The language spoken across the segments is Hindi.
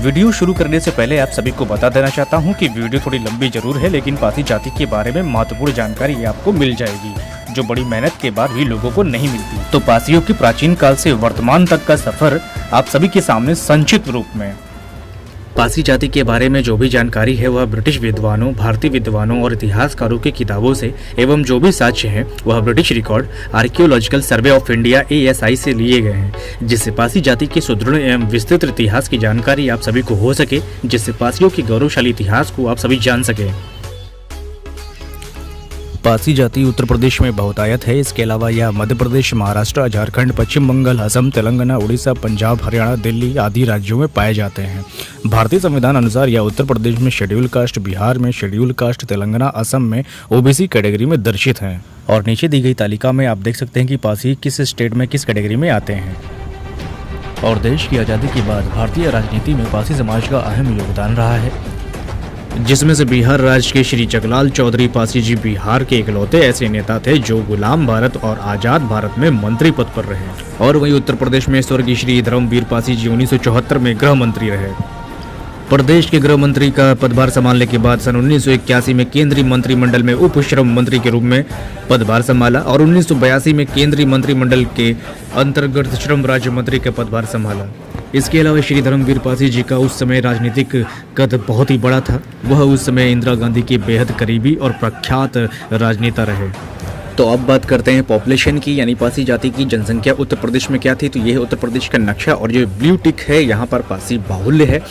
वीडियो शुरू करने से पहले आप सभी को बता देना चाहता हूं कि वीडियो थोड़ी लंबी जरूर है, लेकिन पासी जाति के बारे में महत्वपूर्ण जानकारी आपको मिल जाएगी जो बड़ी मेहनत के बाद भी लोगों को नहीं मिलती। तो पासियों की प्राचीन काल से वर्तमान तक का सफर आप सभी के सामने संक्षिप्त रूप में। पासी जाति के बारे में जो भी जानकारी है वह ब्रिटिश विद्वानों, भारतीय विद्वानों और इतिहासकारों की किताबों से एवं जो भी साक्ष्य हैं वह British record archaeological survey of India ASI से लिए गए हैं, जिससे पासी जाति के सुदृढ़ एवं विस्तृत इतिहास की जानकारी आप सभी को हो सके, जिससे पासियों के गौरवशाली इतिहास को आप सभी जान सके। पासी जाति उत्तर प्रदेश में बहुतायत है। इसके अलावा यह मध्य प्रदेश, महाराष्ट्र, झारखंड, पश्चिम बंगाल, असम, तेलंगाना, उड़ीसा, पंजाब, हरियाणा, दिल्ली आदि राज्यों में पाए जाते हैं। भारतीय संविधान अनुसार यह उत्तर प्रदेश में शेड्यूल कास्ट, बिहार में शेड्यूल कास्ट, तेलंगाना, असम में OBC कैटेगरी में दर्शित हैं। और नीचे दी गई तालिका में आप देख सकते हैं कि पासी किस स्टेट में किस कैटेगरी में आते हैं। और देश की आज़ादी के बाद भारतीय राजनीति में पासी समाज का अहम योगदान रहा है, जिसमें से बिहार राज्य के श्री जगलाल चौधरी पासी जी बिहार के इकलौते ऐसे नेता थे जो गुलाम भारत और आजाद भारत में मंत्री पद पर रहे। और वहीं उत्तर प्रदेश में स्वर्गीय श्री धर्मवीर पासी जी 1974 में गृह मंत्री रहे। प्रदेश के गृह मंत्री का पदभार संभालने के बाद सन 1981 में केंद्रीय मंत्रिमंडल में उप श्रम मंत्री के रूप में पदभार संभाला और 1982 में केंद्रीय मंत्रिमंडल के अंतर्गत श्रम राज्य मंत्री का पदभार संभाला। इसके अलावा श्री धर्मवीर पासी जी का उस समय राजनीतिक कद बहुत ही बड़ा था। वह उस समय इंदिरा गांधी के बेहद करीबी और प्रख्यात राजनेता रहे। तो अब बात करते हैं पॉपुलेशन की, यानी पासी जाति की जनसंख्या उत्तर प्रदेश में क्या थी। तो ये है उत्तर प्रदेश का नक्शा और जो ब्लू टिक है यहाँ पर पासी बाहुल्य है।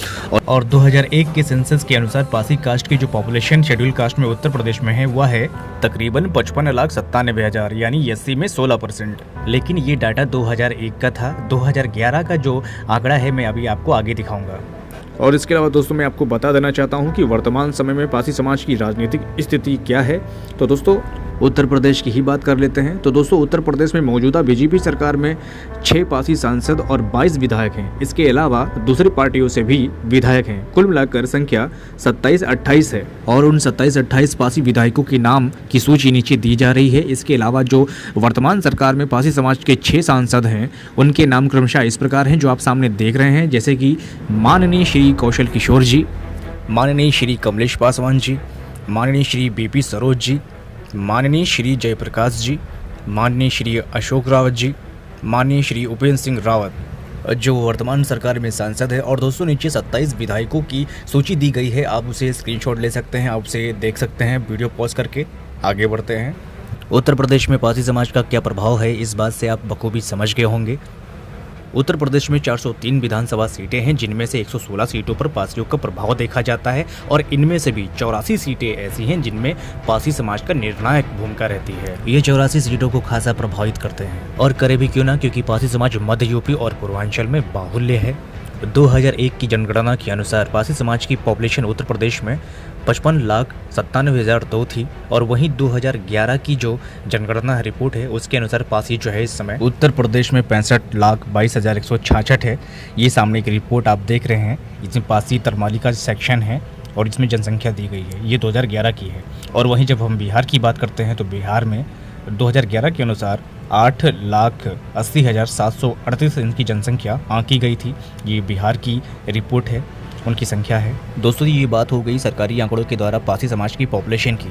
और 2001 के सेंसस के अनुसार पासी कास्ट की जो पॉपुलेशन शेड्यूल कास्ट में उत्तर प्रदेश में है वह है तकरीबन 55,97,000, यानी SC में 16%। लेकिन ये डाटा 2001 का था। 2011 का जो आंकड़ा है मैं अभी आपको आगे दिखाऊंगा। और इसके अलावा दोस्तों मैं आपको बता देना चाहता हूँ कि वर्तमान समय में पासी समाज की राजनीतिक स्थिति क्या है। तो दोस्तों उत्तर प्रदेश की ही बात कर लेते हैं। तो दोस्तों उत्तर प्रदेश में मौजूदा BJP सरकार में 6 पासी सांसद और 22 विधायक हैं। इसके अलावा दूसरी पार्टियों से भी विधायक हैं। कुल मिलाकर संख्या 27-28 है और उन 27-28 पासी विधायकों के नाम की सूची नीचे दी जा रही है। इसके अलावा जो वर्तमान सरकार में पासी समाज के 6 सांसद हैं उनके नाम क्रमशः इस प्रकार हैं जो आप सामने देख रहे हैं, जैसे कि माननीय श्री कौशल किशोर जी, माननीय श्री कमलेश पासवान जी, माननीय श्री BP सरोज जी, माननीय श्री जयप्रकाश जी, माननीय श्री अशोक रावत जी, माननीय श्री उपेंद्र सिंह रावत जो वर्तमान सरकार में सांसद है। और दोस्तों नीचे 27 विधायकों की सूची दी गई है, आप उसे स्क्रीनशॉट ले सकते हैं, आप उसे देख सकते हैं। वीडियो पॉज करके आगे बढ़ते हैं। उत्तर प्रदेश में पासी समाज का क्या प्रभाव है इस बात से आप बखूबी समझ गए होंगे। उत्तर प्रदेश में 403 विधानसभा सीटें हैं, जिनमें से 116 सीटों पर पासियों का प्रभाव देखा जाता है और इनमें से भी 84 सीटें ऐसी हैं जिनमें पासी समाज का निर्णायक भूमिका रहती है। ये 84 सीटों को खासा प्रभावित करते हैं और करे भी क्यों ना, क्योंकि पासी समाज मध्य UP और पूर्वांचल में बाहुल्य है। 2001 की जनगणना के अनुसार पासी समाज की पॉपुलेशन उत्तर प्रदेश में 55,97,002 थी और वहीं 2011 की जो जनगणना रिपोर्ट है उसके अनुसार पासी जो है इस समय उत्तर प्रदेश में 65,22,166 है। ये सामने की रिपोर्ट आप देख रहे हैं, इसमें पासी तरमाली का सेक्शन है और इसमें जनसंख्या दी गई है। ये 2011 की है। और वहीं जब हम बिहार की बात करते हैं तो बिहार में 2011 के अनुसार 8,80,738 इनकी जनसंख्या आंकी गई थी। ये बिहार की रिपोर्ट है, उनकी संख्या है। दोस्तों ये बात हो गई सरकारी आंकड़ों के द्वारा पासी समाज की पॉपुलेशन की,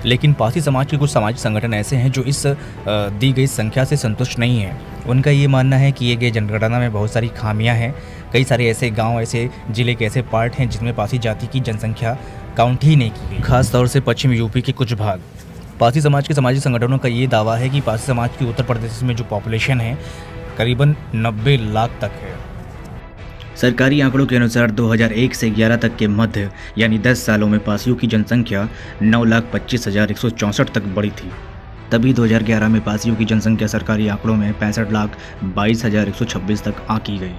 लेकिन पासी समाज के कुछ सामाजिक संगठन ऐसे हैं जो इस दी गई संख्या से संतुष्ट नहीं है। उनका ये मानना है कि ये गए जनगणना में बहुत सारी खामियां हैं। कई सारे ऐसे गांव, ऐसे जिले के ऐसे पार्ट हैं जिनमें पासी जाति की जनसंख्या काउंट ही नहीं की गई। खासतौर से पश्चिम UP के कुछ भाग। पासी समाज के सामाजिक संगठनों का ये दावा है कि पासी समाज की उत्तर प्रदेश में जो पॉपुलेशन है करीबन 90 लाख तक है। सरकारी आंकड़ों के अनुसार 2001 से 11 तक के मध्य यानी 10 सालों में पासियों की जनसंख्या 9,25,164 तक बढ़ी थी। तभी 2011 में पासियों की जनसंख्या सरकारी आंकड़ों में 65,22,126 तक आंकी गई।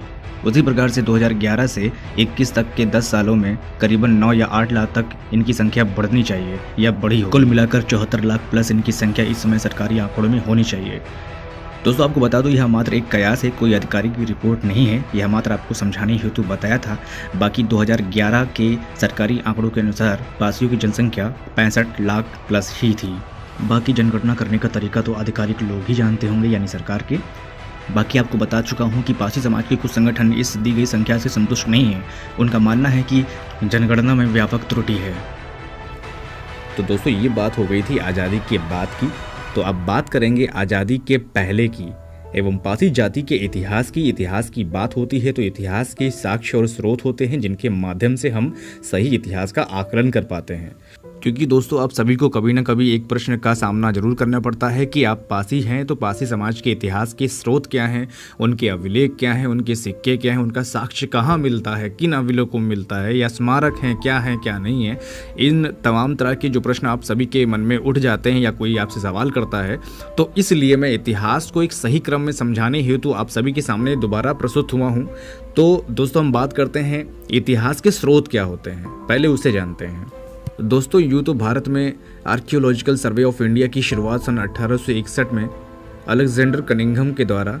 उसी प्रकार से 2011 से 21 तक के 10 सालों में करीबन 9 या 8 लाख तक इनकी संख्या बढ़नी चाहिए या बढ़ी हो। कुल मिलाकर 74 लाख प्लस इनकी संख्या इस समय सरकारी आंकड़ों में होनी चाहिए। दोस्तों आपको बता दूं यह मात्र एक कयास है, कोई आधिकारिक रिपोर्ट नहीं है, यह मात्र आपको समझाने हेतु बताया था। बाकी 2011 के सरकारी आंकड़ों के अनुसार पासियों की जनसंख्या 65 लाख प्लस ही थी। बाकी जनगणना करने का तरीका तो आधिकारिक लोग ही जानते होंगे, यानी सरकार के। बाकी आपको बता चुका हूँ कि पारसी समाज के कुछ संगठन इस दी गई संख्या से संतुष्ट नहीं हैं। उनका मानना है कि जनगणना में व्यापक त्रुटि है। तो दोस्तों ये बात हो गई थी आज़ादी के बाद की। तो अब बात करेंगे आज़ादी के पहले की एवं पारसी जाति के इतिहास की। इतिहास की बात होती है तो इतिहास के साक्ष्य और स्रोत होते हैं जिनके माध्यम से हम सही इतिहास का आकलन कर पाते हैं। क्योंकि दोस्तों आप सभी को कभी ना कभी एक प्रश्न का सामना जरूर करना पड़ता है कि आप पारसी हैं तो पारसी समाज के इतिहास के स्रोत क्या हैं, उनके अभिलेख क्या हैं, उनके सिक्के क्या हैं, उनका साक्ष्य कहाँ मिलता है, किन अभिलेखों में मिलता है, या स्मारक हैं क्या नहीं है। इन तमाम तरह के जो प्रश्न आप सभी के मन में उठ जाते हैं या कोई आपसे सवाल करता है, तो इसलिए मैं इतिहास को एक सही क्रम में समझाने हेतु आप सभी के सामने दोबारा प्रस्तुत हुआ हूँ। तो दोस्तों हम बात करते हैं इतिहास के स्रोत क्या होते हैं, पहले उसे जानते हैं। दोस्तों यूँ तो भारत में आर्कियोलॉजिकल सर्वे ऑफ इंडिया की शुरुआत सन 1861 में अलेक्जेंडर कनिंघम के द्वारा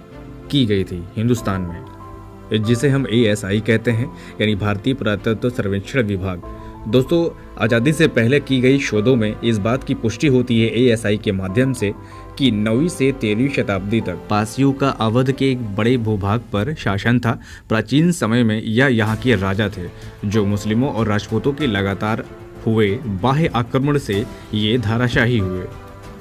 की गई थी हिंदुस्तान में, जिसे हम ASI कहते हैं, यानी भारतीय पुरातत्व सर्वेक्षण विभाग। दोस्तों आज़ादी से पहले की गई शोधों में इस बात की पुष्टि होती है ASI के माध्यम से कि 9वीं से 13वीं शताब्दी तक पारसियों का अवध के एक बड़े भूभाग पर शासन था। प्राचीन समय में यह यहाँ के राजा थे जो मुस्लिमों और राजपूतों के लगातार हुए बाह्य आक्रमण से ये धाराशाही हुए।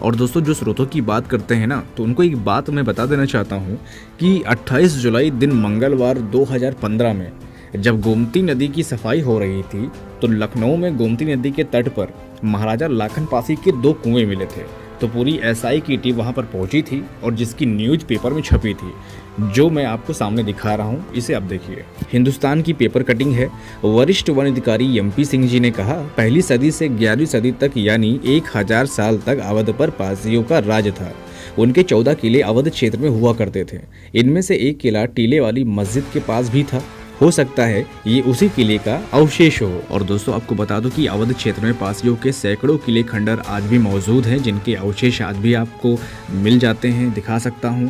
और दोस्तों जो स्रोतों की बात करते हैं ना, तो उनको एक बात मैं बता देना चाहता हूँ कि 28 जुलाई दिन मंगलवार 2015 में जब गोमती नदी की सफाई हो रही थी तो लखनऊ में गोमती नदी के तट पर महाराजा लाखन पासी के 2 कुएं मिले थे। तो पूरी SI की टीम वहां पर पहुंची थी और जिसकी न्यूज़ पेपर में छपी थी, जो मैं आपको सामने दिखा रहा हूं, इसे आप देखिए। हिंदुस्तान की पेपर कटिंग है। वरिष्ठ वन अधिकारी MP सिंह जी ने कहा, पहली सदी से 11वीं सदी तक यानी 1000 साल तक अवध पर पारसियों का राज था। उनके 14 किले अवध क्षेत्र में हुआ करते थे। इनमें से एक किला टीले वाली मस्जिद के पास भी था। हो सकता है ये उसी किले का अवशेष हो। और दोस्तों आपको बता दूं कि अवध क्षेत्र में पारसियों के सैकड़ों किले खंडर आज भी मौजूद हैं, जिनके अवशेष आज भी आपको मिल जाते हैं, दिखा सकता हूं।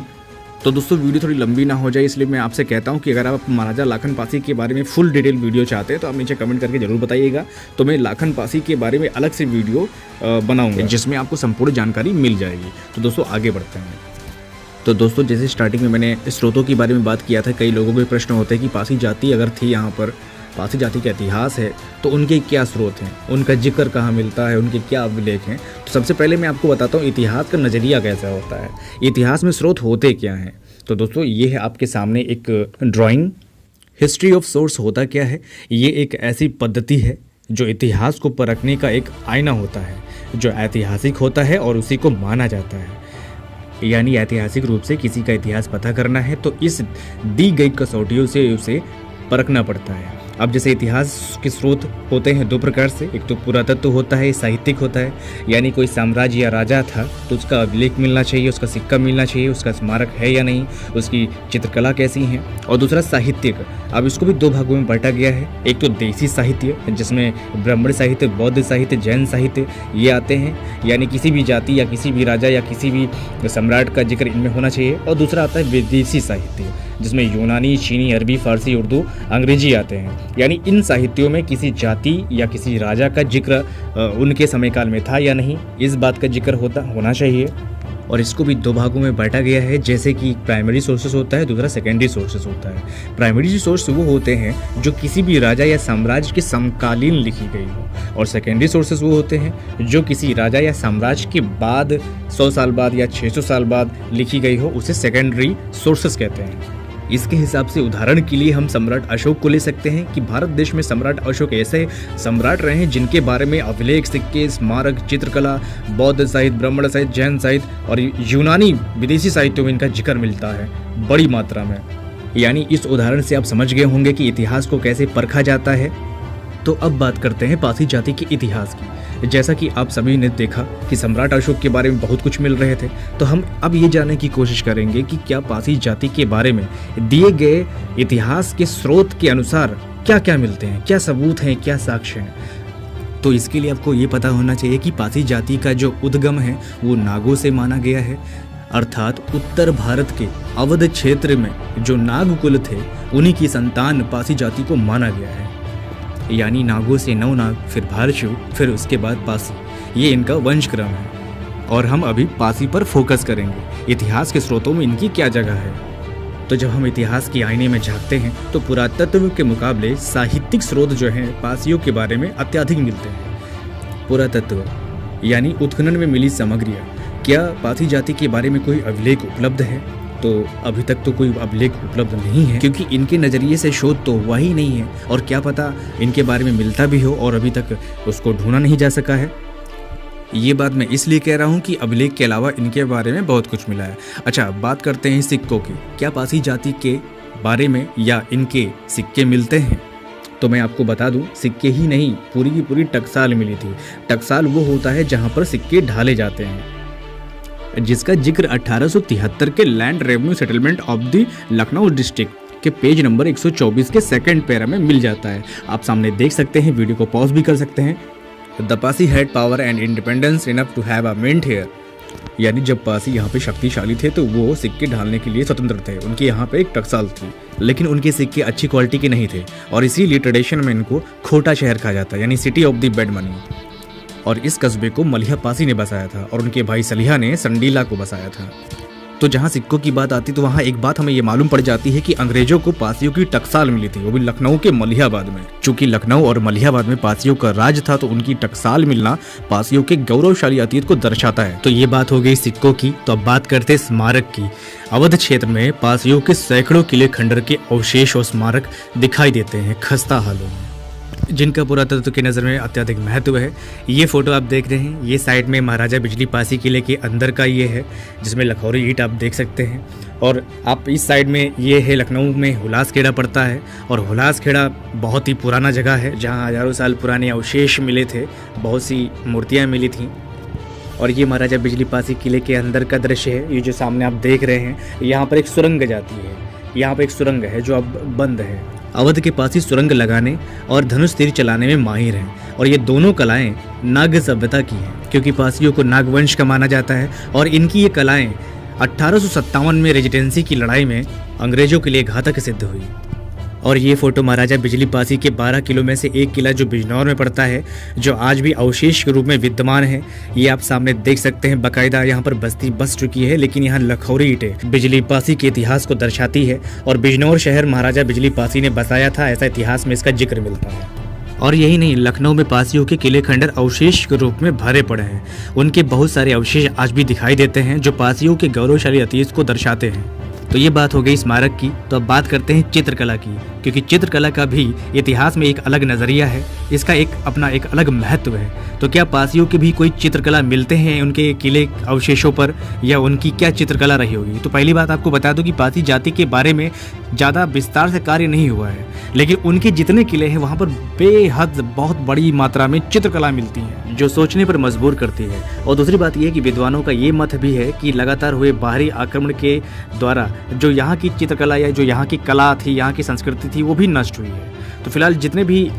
तो दोस्तों वीडियो थोड़ी लंबी ना हो जाए इसलिए मैं आपसे कहता हूं कि अगर आप महाराजा लाखन पासी के बारे में फुल डिटेल वीडियो चाहते हैं तो आप नीचे कमेंट करके जरूर बताइएगा। तो मैं लाखन पासी के बारे में अलग से वीडियो बनाऊंगा जिसमें आपको संपूर्ण जानकारी मिल जाएगी। तो दोस्तों आगे बढ़ते हैं। तो दोस्तों जैसे स्टार्टिंग में मैंने स्रोतों के बारे में बात किया था, कई लोगों के प्रश्न होते हैं कि पारसी जाति अगर थी यहाँ पर, पारसी जाति का इतिहास है तो उनके क्या स्रोत हैं, उनका जिक्र कहाँ मिलता है, उनके क्या अभिलेख हैं। तो सबसे पहले मैं आपको बताता हूँ इतिहास का नज़रिया कैसा होता है, इतिहास में स्रोत होते क्या हैं। तो दोस्तों ये है आपके सामने एक ड्राइंग। हिस्ट्री ऑफ सोर्स होता क्या है, ये एक ऐसी पद्धति है जो इतिहास को परखने का एक आईना होता है, जो ऐतिहासिक होता है और उसी को माना जाता है। यानी ऐतिहासिक रूप से किसी का इतिहास पता करना है तो इस दी गई कसौटियों से उसे परखना पड़ता है। अब जैसे इतिहास के स्रोत होते हैं 2 प्रकार से, एक तो पुरातत्व होता है, साहित्यिक होता है, यानी कोई साम्राज्य या राजा था तो उसका अभिलेख मिलना चाहिए, उसका सिक्का मिलना चाहिए, उसका स्मारक है या नहीं, उसकी चित्रकला कैसी है। और दूसरा साहित्यिक। अब इसको भी 2 भागों में बांटा गया है। एक तो देसी साहित्य जिसमें ब्राह्मण साहित्य, बौद्ध साहित्य, जैन साहित्य ये आते हैं, यानी किसी भी जाति या किसी भी राजा या किसी भी सम्राट का जिक्र इनमें होना चाहिए। और दूसरा आता है विदेशी साहित्य जिसमें यूनानी, चीनी, अरबी, फारसी, उर्दू, अंग्रेजी आते हैं। यानी इन साहित्यों में किसी जाति या किसी राजा का जिक्र उनके समय काल में था या नहीं, इस बात का जिक्र होना चाहिए। और इसको भी 2 भागों में बांटा गया है, जैसे कि प्राइमरी सोर्सेस होता है, दूसरा सेकेंडरी सोर्सेस होता है। प्राइमरी सोर्स वो होते हैं जो किसी भी राजा या साम्राज्य के समकालीन लिखी गई हो, और सेकेंडरी सोर्सेस वो होते हैं जो किसी राजा या साम्राज्य के बाद 100 साल बाद या 600 साल बाद लिखी गई हो, उसे सेकेंडरी सोर्सेस कहते हैं। इसके हिसाब से उदाहरण के लिए हम सम्राट अशोक को ले सकते हैं कि भारत देश में सम्राट अशोक ऐसे सम्राट रहे हैं जिनके बारे में अभिलेख, सिक्के, स्मारक, चित्रकला, बौद्ध साहित्य, ब्राह्मण साहित्य, जैन साहित्य और यूनानी विदेशी साहित्यों में इनका जिक्र मिलता है बड़ी मात्रा में। यानी इस उदाहरण से आप समझ गए होंगे कि इतिहास को कैसे परखा जाता है। तो अब बात करते हैं पारसी जाति के इतिहास की। जैसा कि आप सभी ने देखा कि सम्राट अशोक के बारे में बहुत कुछ मिल रहे थे, तो हम अब ये जानने की कोशिश करेंगे कि क्या पारसी जाति के बारे में दिए गए इतिहास के स्रोत के अनुसार क्या क्या मिलते हैं, क्या सबूत हैं, क्या साक्ष्य हैं। तो इसके लिए आपको ये पता होना चाहिए कि पारसी जाति का जो उद्गम है वो नागों से माना गया है, अर्थात उत्तर भारत के अवध क्षेत्र में जो नाग कुल थे उन्हीं की संतान पारसी जाति को माना गया है। यानी नागों से नवनाग, फिर भारशु, फिर उसके बाद पासी, ये इनका वंशक्रम है। और हम अभी पासी पर फोकस करेंगे, इतिहास के स्रोतों में इनकी क्या जगह है। तो जब हम इतिहास की आईने में झांकते हैं तो पुरातत्व के मुकाबले साहित्यिक स्रोत जो हैं पासियों के बारे में अत्यधिक मिलते हैं। पुरातत्व यानी उत्खनन में मिली सामग्रियाँ। क्या पासी जाति के बारे में कोई अभिलेख उपलब्ध है? तो अभी तक तो कोई अभिलेख उपलब्ध नहीं है, क्योंकि इनके नज़रिए से शोध तो हुआ ही नहीं है और क्या पता इनके बारे में मिलता भी हो और अभी तक उसको ढूंढा नहीं जा सका है। ये बात मैं इसलिए कह रहा हूँ कि अभिलेख के अलावा इनके बारे में बहुत कुछ मिला है। अच्छा, बात करते हैं सिक्कों की। क्या पासी जाति के बारे में या इनके सिक्के मिलते हैं? तो मैं आपको बता दूं, सिक्के ही नहीं, पूरी की पूरी टकसाल मिली थी। टकसाल वो होता है जहाँ पर सिक्के ढाले जाते हैं, जिसका जिक्र 1873 के land revenue settlement of the Lucknow district के पेज नंबर 124 के सेकंड पैरा में मिल जाता है। आप सामने देख सकते हैं, वीडियो को पॉज भी कर सकते हैं। The Pasi had power and independence enough to have a mint here. यानी जब पासी यहाँ पे शक्तिशाली थे तो वो सिक्के ढालने के लिए स्वतंत्र थे। उनके यहाँ पे एक टकसाल थी, लेकिन उनके सिक्के अच्छी क्वालिटी के नहीं थे और इसीलिए ट्रेडिशन में इनको खोटा शहर कहा जाता है, यानी city of the bed money. और इस कस्बे को मलिहा पासी ने बसाया था और उनके भाई सलिहा ने संडीला को बसाया था। तो जहाँ सिक्कों की बात आती तो वहाँ एक बात हमें ये मालूम पड़ जाती है कि अंग्रेजों को पासियों की टकसाल मिली थी, वो भी लखनऊ के मलिहाबाद में। चूंकि लखनऊ और मलिहाबाद में पासियों का राज था तो उनकी टकसाल मिलना पासियों के गौरवशाली अतीत को दर्शाता है। तो ये बात हो गई सिक्कों की। तो अब बात करते हैं स्मारक की। अवध क्षेत्र में पासियों के सैकड़ों किले खंडर के अवशेष और स्मारक दिखाई देते हैं खस्ता हालों में, जिनका पुरातत्व की नज़र में अत्यधिक महत्व है। ये फोटो आप देख रहे हैं, ये साइड में महाराजा बिजली पासी किले के अंदर का ये है, जिसमें लखौरी ईंट आप देख सकते हैं। और आप इस साइड में ये है, लखनऊ में हुलास खेड़ा पड़ता है और हुलास खेड़ा बहुत ही पुराना जगह है जहाँ हज़ारों साल पुराने अवशेष मिले थे, बहुत सी मूर्तियाँ मिली थीं। और ये महाराजा बिजली पासी किले के अंदर का दृश्य है। ये जो सामने आप देख रहे हैं, यहाँ पर एक सुरंग जाती है, यहाँ पर एक सुरंग है जो अब बंद है। अवध के पासी सुरंग लगाने और धनुष तीर चलाने में माहिर हैं और ये दोनों कलाएं नाग सभ्यता की हैं, क्योंकि पासियों को नागवंश का माना जाता है और इनकी ये कलाएं 1857 में रेजिडेंसी की लड़ाई में अंग्रेजों के लिए घातक सिद्ध हुई। और ये फोटो महाराजा बिजली पासी के 12 किलों में से एक किला जो बिजनौर में पड़ता है, जो आज भी अवशेष के रूप में विद्यमान है। ये आप सामने देख सकते हैं, बाकायदा यहाँ पर बस्ती बस चुकी है, लेकिन यहाँ लखौरी ईंटें बिजली पासी के इतिहास को दर्शाती है और बिजनौर शहर महाराजा बिजली पासी ने बसाया था, ऐसा इतिहास में इसका जिक्र मिलता है। और यही नहीं, लखनऊ में पासियों के किले खंडर अवशेष के रूप में भरे पड़े हैं। उनके बहुत सारे अवशेष आज भी दिखाई देते हैं जो पासियों के गौरवशाली अतीत को दर्शाते हैं। तो ये बात हो गई स्मारक की। तो अब बात करते हैं चित्रकला की, क्योंकि चित्रकला का भी इतिहास में एक अलग नज़रिया है, इसका एक अपना एक अलग महत्व है। तो क्या पासियों के भी कोई चित्रकला मिलते हैं उनके किले अवशेषों पर, या उनकी क्या चित्रकला रही होगी? तो पहली बात आपको बता दूं कि पासी जाति के बारे में ज़्यादा विस्तार से कार्य नहीं हुआ है, लेकिन उनके जितने किले हैं वहाँ पर बेहद बहुत बड़ी मात्रा में चित्रकला मिलती है, जो सोचने पर मजबूर करती है। और दूसरी बात यह कि विद्वानों का ये मत भी है कि लगातार हुए बाहरी आक्रमण के द्वारा जो यहाँ की चित्रकला या जो यहाँ की कला थी, यहाँ की संस्कृति थी, वो भी नष्ट हुई है। तो फिलहाल जितने भी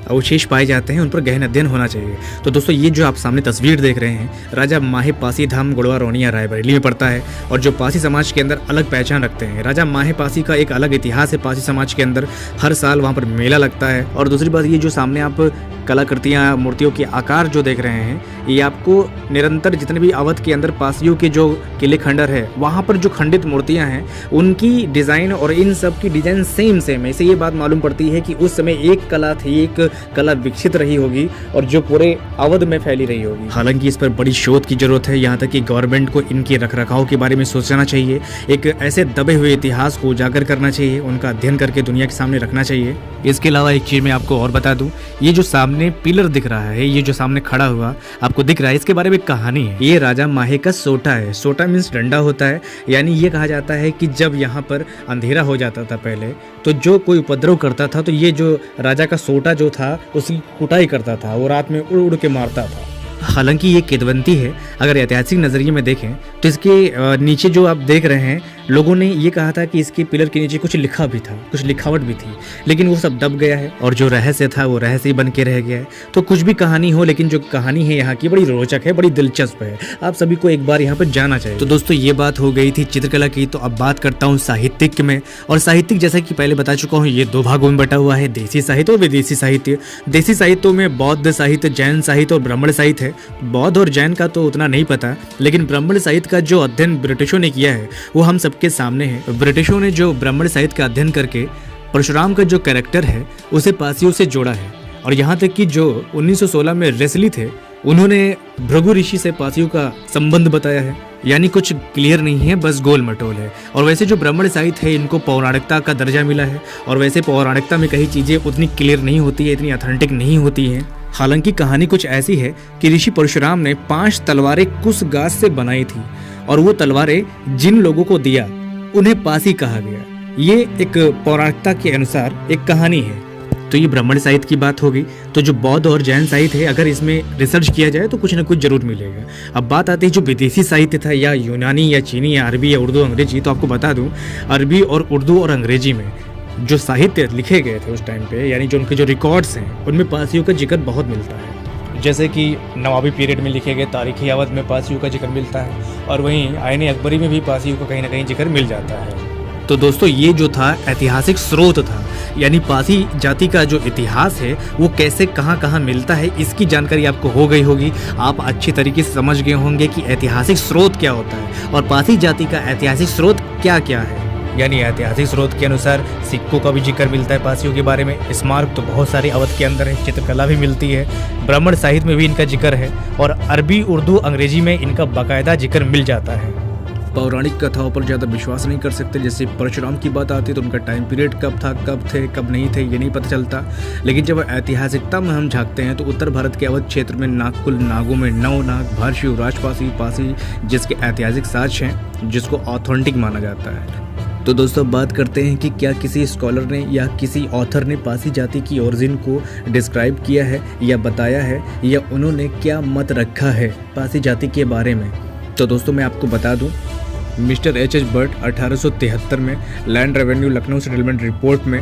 अवशेष पाए जाते हैं उन पर गहन अध्ययन होना चाहिए। तो दोस्तों, ये जो आप सामने तस्वीर देख रहे हैं, राजा माहे पासी धाम गुड़वा रोनिया रायबरेली में पड़ता है और जो पासी समाज के अंदर अलग पहचान रखते हैं। राजा माहे पासी का एक अलग इतिहास है पासी समाज के अंदर, हर साल वहाँ पर मेला लगता है। और दूसरी बात, ये जो सामने आप कलाकृतियाँ, मूर्तियों के आकार जो देख रहे हैं, ये आपको निरंतर जितने भी अवध के अंदर पासियों के जो किले खंडर है वहाँ पर जो खंडित मूर्तियाँ हैं उनकी डिज़ाइन और इन सब की डिज़ाइन सेम है। इससे ये बात मालूम पड़ती है कि उस समय एक कला थी, एक कला विकसित रही होगी और जो पूरे अवध में फैली रही होगी। हालांकि इस पर बड़ी शोध की जरूरत है, यहाँ तक कि गवर्नमेंट को इनके रखरखाव के बारे में सोचना चाहिए, एक ऐसे दबे हुए इतिहास को उजागर करना चाहिए, उनका अध्ययन करके दुनिया के सामने रखना चाहिए। इसके अलावा एक चीज़ मैं आपको और बता दूं, ये जो सामने पिलर दिख रहा है, ये जो सामने खड़ा हुआ आपको दिख रहा है, इसके बारे में कहानी है। ये राजा माहे का सोटा है। सोटा मीन्स डंडा होता है, यानी ये कहा जाता है कि जब यहाँ पर अंधेरा हो जाता था पहले, तो जो कोई उपद्रव करता था तो ये जो राजा का सोटा जो था उसकी कुटाई करता था, वो रात में उड़ उड़ के मारता था। हालांकि ये किदवंती है, अगर ऐतिहासिक नज़रिए में देखें तो इसके नीचे जो आप देख रहे हैं, लोगों ने ये कहा था कि इसके पिलर के नीचे कुछ लिखा भी था, कुछ लिखावट भी थी, लेकिन वो सब दब गया है और जो रहस्य था वो रहस्य ही बन के रह गया है। तो कुछ भी कहानी हो, लेकिन जो कहानी है यहाँ की बड़ी रोचक है, बड़ी दिलचस्प है, आप सभी को एक बार यहाँ पर जाना चाहिए। तो दोस्तों, ये बात हो गई थी चित्रकला की। तो अब बात करता हूँ साहित्यिक में। और साहित्यिक जैसा कि पहले बता चुका हूँ, ये 2 भागों में बटा हुआ है, देसी साहित्य और विदेशी साहित्य। देसी साहित्यों में बौद्ध साहित्य, जैन साहित्य और ब्राह्मण साहित्य है। बौद्ध और जैन का तो उतना नहीं पता, लेकिन ब्राह्मण साहित्य का जो अध्ययन ब्रिटिशों ने किया है वो हम सबके सबके सामने है। ब्रिटिशों ने जो ब्राह्मण साहित्य का अध्ययन करके परशुराम का जो कैरेक्टर है उसे पासियों से जोड़ा है, और यहाँ तक कि जो 1916 में रेसली थे उन्होंने भृगु ऋषि से पासियों का संबंध बताया है। यानी कुछ क्लियर नहीं है, बस गोल मटोल है। और वैसे जो ब्राह्मण साहित्य है इनको पौराणिकता का दर्जा मिला है, और वैसे पौराणिकता में कई चीज़ें उतनी क्लियर नहीं होती है, इतनी ऑथेंटिक नहीं होती हैं। हालांकि कहानी कुछ ऐसी है कि ऋषि परशुराम ने 5 तलवारें कुश घास से बनाई थी, और वो तलवारें जिन लोगों को दिया उन्हें पासी कहा गया। ये एक पौराणिकता के अनुसार एक कहानी है। तो ये ब्राह्मण साहित्य की बात होगी। तो जो बौद्ध और जैन साहित्य है, अगर इसमें रिसर्च किया जाए तो कुछ ना कुछ जरूर मिलेगा। अब बात आती है जो विदेशी साहित्य था, या यूनानी या चीनी या अरबी या उर्दू अंग्रेजी, तो आपको बता दूं अरबी और उर्दू और अंग्रेजी में जो साहित्य लिखे गए थे उस टाइम पे, यानी जो उनके जो रिकॉर्ड्स हैं उनमें पासियों का जिक्र बहुत मिलता है। जैसे कि नवाबी पीरियड में लिखे गए तारीख़ अवध में पासियों का जिक्र मिलता है, और वहीं आईने अकबरी में भी पासियों का कहीं ना कहीं जिक्र मिल जाता है। तो दोस्तों ये जो था ऐतिहासिक स्रोत था, यानी पासी जाति का जो इतिहास है वो कैसे कहाँ कहाँ मिलता है, इसकी जानकारी आपको हो गई होगी। आप अच्छी तरीके से समझ गए होंगे कि ऐतिहासिक स्रोत क्या होता है और पासी जाति का ऐतिहासिक स्रोत क्या क्या है। यानी ऐतिहासिक स्रोत के अनुसार सिक्कों का भी जिक्र मिलता है पासियों के बारे में। स्मारक तो बहुत सारे अवध के अंदर है, चित्रकला भी मिलती है, ब्राह्मण साहित्य में भी इनका जिक्र है, और अरबी उर्दू अंग्रेजी में इनका बाकायदा जिक्र मिल जाता है। पौराणिक कथाओं पर ज़्यादा विश्वास नहीं कर सकते। जैसे परशुराम की बात आती है तो उनका टाइम पीरियड कब था, कब थे, कब नहीं थे, ये नहीं पता चलता। लेकिन जब ऐतिहासिकता में हम झांकते हैं तो उत्तर भारत के अवध क्षेत्र में नागकुल, नागों में नवनाग, भारशिव, राजपासी, पासी जिसके ऐतिहासिक साक्ष्य हैं, जिसको ऑथेंटिक माना जाता है। तो दोस्तों बात करते हैं कि क्या किसी स्कॉलर ने या किसी ऑथर ने पासी जाति की ओरिजिन को डिस्क्राइब किया है या बताया है, या उन्होंने क्या मत रखा है पासी जाति के बारे में। तो दोस्तों मैं आपको बता दूं, मिस्टर H.H. बर्ट 1873 में land revenue Lucknow settlement report में,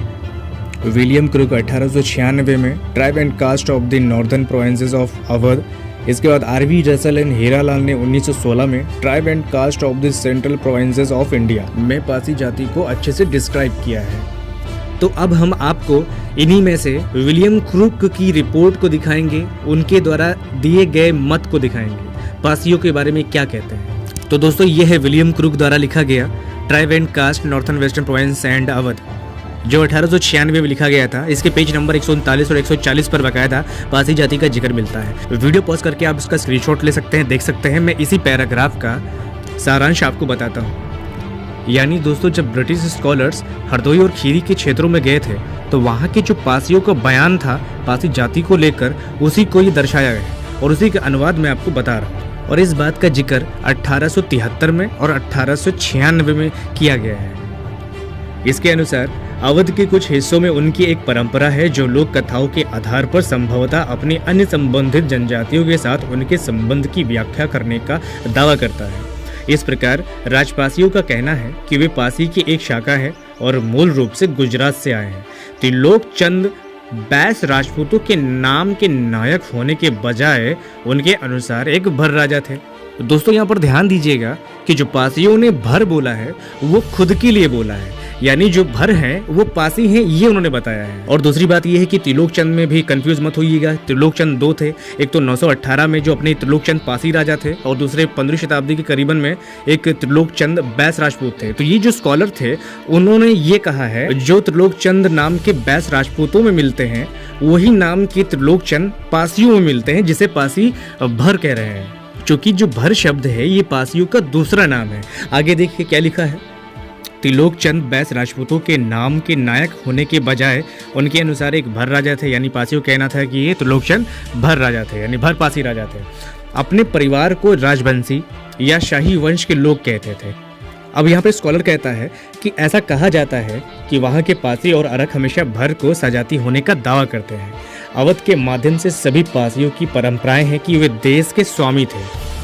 विलियम क्रूक 1896 में tribe and caste of the northern provinces of Awadh, इसके बाद R.V. रसल एंड हीरालाल ने 1916 में tribe and caste of the central provinces of India में पासी जाति को अच्छे से डिस्क्राइब किया है। तो अब हम आपको इन्हीं में से विलियम क्रूक की रिपोर्ट को दिखाएंगे, उनके द्वारा दिए गए मत को दिखाएंगे, पासियों के बारे में क्या कहते हैं। तो दोस्तों ये है विलियम क्रूक द्वारा लिखा गया tribe and caste northern western province and Awadh, जो 1896 में लिखा गया था। इसके पेज नंबर 139 और 140 पर बाकायदा पासी जाति का जिक्र मिलता है। वीडियो पॉज करके आप उसका स्क्रीनशॉट ले सकते हैं, देख सकते हैं। मैं इसी पैराग्राफ का सारांश आपको बताता हूँ। यानी दोस्तों जब ब्रिटिश स्कॉलर्स हरदोई और खीरी के क्षेत्रों में गए थे तो वहाँ के जो पासियों का बयान था पासी जाति को लेकर, उसी को ये दर्शाया गया और उसी का अनुवाद मैं आपको बता रहा हूँ। और इस बात का जिक्र 1873 में और 1896 में किया गया है। इसके अनुसार अवध के कुछ हिस्सों में उनकी एक परंपरा है जो लोक कथाओं के आधार पर संभवतः अपनी अन्य संबंधित जनजातियों के साथ उनके संबंध की व्याख्या करने का दावा करता है। इस प्रकार राजपासियों का कहना है कि वे पासी की एक शाखा है और मूल रूप से गुजरात से आए हैं। त्रिलोक चंद बैस राजपूतों के नाम के नायक होने के बजाय उनके अनुसार एक भर राजा थे। दोस्तों यहाँ पर ध्यान दीजिएगा कि जो पासियों ने भर बोला है वो खुद के लिए बोला है, यानी जो भर हैं वो पासी हैं, ये उन्होंने बताया है। और दूसरी बात ये है कि त्रिलोक चंद में भी कंफ्यूज मत होइएगा। त्रिलोक चंद 2 थे, एक तो 918 में जो अपने त्रिलोक चंद पासी राजा थे और दूसरे 15वीं शताब्दी के करीबन में एक त्रिलोक चंद बैस राजपूत थे। तो ये जो स्कॉलर थे उन्होंने ये कहा है जो त्रिलोक चंद नाम के बैस राजपूतों में मिलते हैं वही नाम के त्रिलोक चंद पासियों में मिलते हैं, जिसे पासी भर कह रहे हैं। क्योंकि जो भर शब्द है ये पासियों का दूसरा नाम है। आगे देखिए क्या लिखा है। त्रिलोक चंद बैस राजपूतों के नाम के नायक होने के बजाय उनके अनुसार एक भर राजा थे, यानी पासियों कहना था कि ये त्रिलोक चंद भर राजा थे, यानी भर पासी राजा थे। अपने परिवार को राजवंशी या शाही वंश के लोग कहते थे। अब यहाँ पे स्कॉलर कहता है कि ऐसा कहा जाता है कि वहाँ के पासी और अरक हमेशा भर को सजाती होने का दावा करते हैं। अवध के माध्यम से सभी पासियों की परंपराएं हैं कि वे देश के स्वामी थे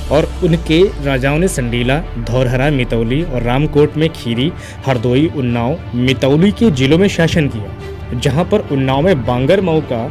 और उनके राजाओं ने संडीला, धौरहरा, मितौली और रामकोट में खीरी, हरदोई, उन्नाव, मितौली के जिलों में शासन किया, जहां पर उन्नाव में बांगर मऊ का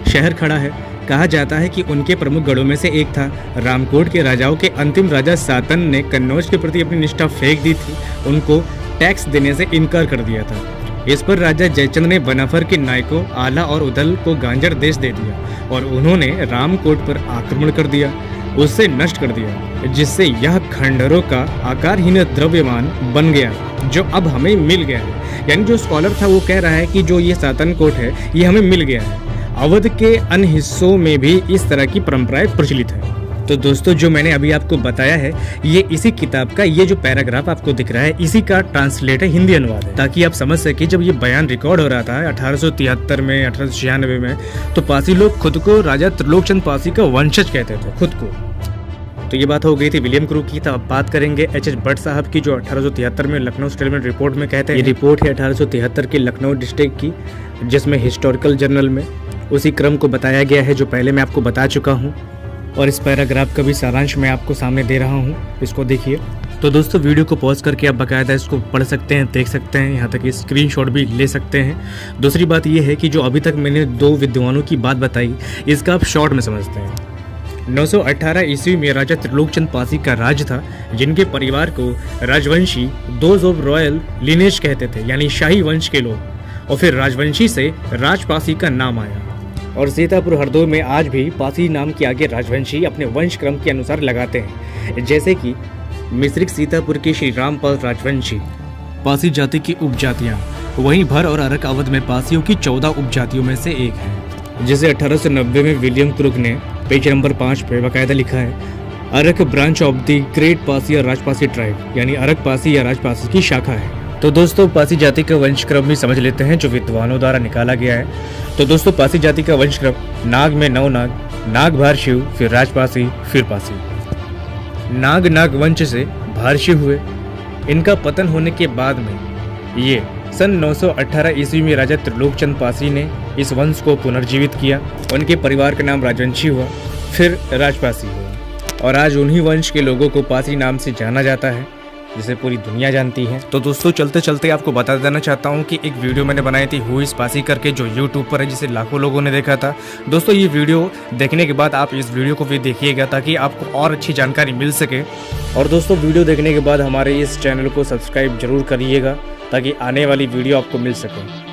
शहर खड़ा है। कहा जाता है कि उनके प्रमुख गढ़ों में से एक था। रामकोट के राजाओं के अंतिम राजा सातन ने कन्नौज के प्रति अपनी निष्ठा फेंक दी थी, उनको टैक्स देने से इनकार कर दिया था। इस पर राजा जयचंद ने बनाफर के नायकों आला और उदल को गांजर देश दे दिया और उन्होंने रामकोट पर आक्रमण कर दिया। उससे नष्ट कर दिया, जिससे यह खंडहरों का आकारहीन द्रव्यमान बन गया जो अब हमें मिल गया है। यानी जो स्कॉलर था वो कह रहा है कि जो ये सातनकोट है ये हमें मिल गया है। अवध के अन्य हिस्सों में भी इस तरह की परंपराएं प्रचलित है। तो दोस्तों जो मैंने अभी आपको बताया है ये इसी किताब का ये जो पैराग्राफ आपको दिख रहा है इसी का ट्रांसलेट है, हिंदी अनुवाद है, ताकि आप समझ सके जब ये बयान रिकॉर्ड हो रहा था 1873 में 1896 में, तो पासी लोग खुद को राजा त्रिलोकचंद पासी का वंशज कहते थे खुद को। तो ये बात हो गई थी विलियम क्रू की। तो अब बात करेंगे एच.एच. भट्ट साहब की, जो 1873 में लखनऊ सेटलमेंट रिपोर्ट में कहते हैं। ये रिपोर्ट है 1873 की लखनऊ डिस्ट्रिक्ट की, जिसमें हिस्टोरिकल जर्नल में उसी क्रम को बताया गया है जो पहले मैं आपको बता चुका हूँ। और इस पैराग्राफ का भी सारांश मैं आपको सामने दे रहा हूँ, इसको देखिए। तो दोस्तों वीडियो को पॉज करके आप बाकायदा इसको पढ़ सकते हैं, देख सकते हैं, यहाँ तक कि स्क्रीनशॉट भी ले सकते हैं। दूसरी बात ये है कि जो अभी तक मैंने 2 विद्वानों की बात बताई इसका आप शॉर्ट में समझते हैं। 918 ईस्वी में राजा त्रिलोकचंद पासी का राज था, जिनके परिवार को राजवंशी दोज ऑफ रॉयल लिनेज कहते थे, यानी शाही वंश के लोग, और फिर राजवंशी से राजपासी का नाम आया। और सीतापुर हरदोई में आज भी पासी नाम के आगे राजवंशी अपने वंश क्रम के अनुसार लगाते हैं, जैसे कि मिश्रिक सीतापुर के श्री रामपाल राजवंशी पासी जाति की उपजातियां, वहीं भर और अरक अवध में पासियों की 14 उपजातियों में से एक है, जिसे 1890 में विलियम क्रुक ने पेज नंबर 5 पे बाकायदा लिखा है, Arakh branch of the great Pasi या राजपासी ट्राइब, यानी अरक पासी या राजपासी की शाखा है। तो दोस्तों पासी जाति का वंशक्रम भी समझ लेते हैं जो विद्वानों द्वारा निकाला गया है। तो दोस्तों पासी जाति का वंशक्रम, नाग में नवनाग, नाग भारशिव, फिर राजपासी, फिर पासी। नाग वंश से भारशिव हुए। इनका पतन होने के बाद में ये सन 918 ईस्वी में राजा त्रिलोकचंद पासी ने इस वंश को पुनर्जीवित किया। उनके परिवार का नाम राजवंशी हुआ, फिर राजपासी हुआ, और आज उन्हीं वंश के लोगों को पासी नाम से जाना जाता है, जिसे पूरी दुनिया जानती है। तो दोस्तों चलते चलते आपको बता देना चाहता हूँ कि एक वीडियो मैंने बनाई थी हु इज पासी करके, जो यूट्यूब पर है, जिसे लाखों लोगों ने देखा था। दोस्तों ये वीडियो देखने के बाद आप इस वीडियो को भी देखिएगा ताकि आपको और अच्छी जानकारी मिल सके। और दोस्तों वीडियो देखने के बाद हमारे इस चैनल को सब्सक्राइब जरूर करिएगा ताकि आने वाली वीडियो आपको मिल सके।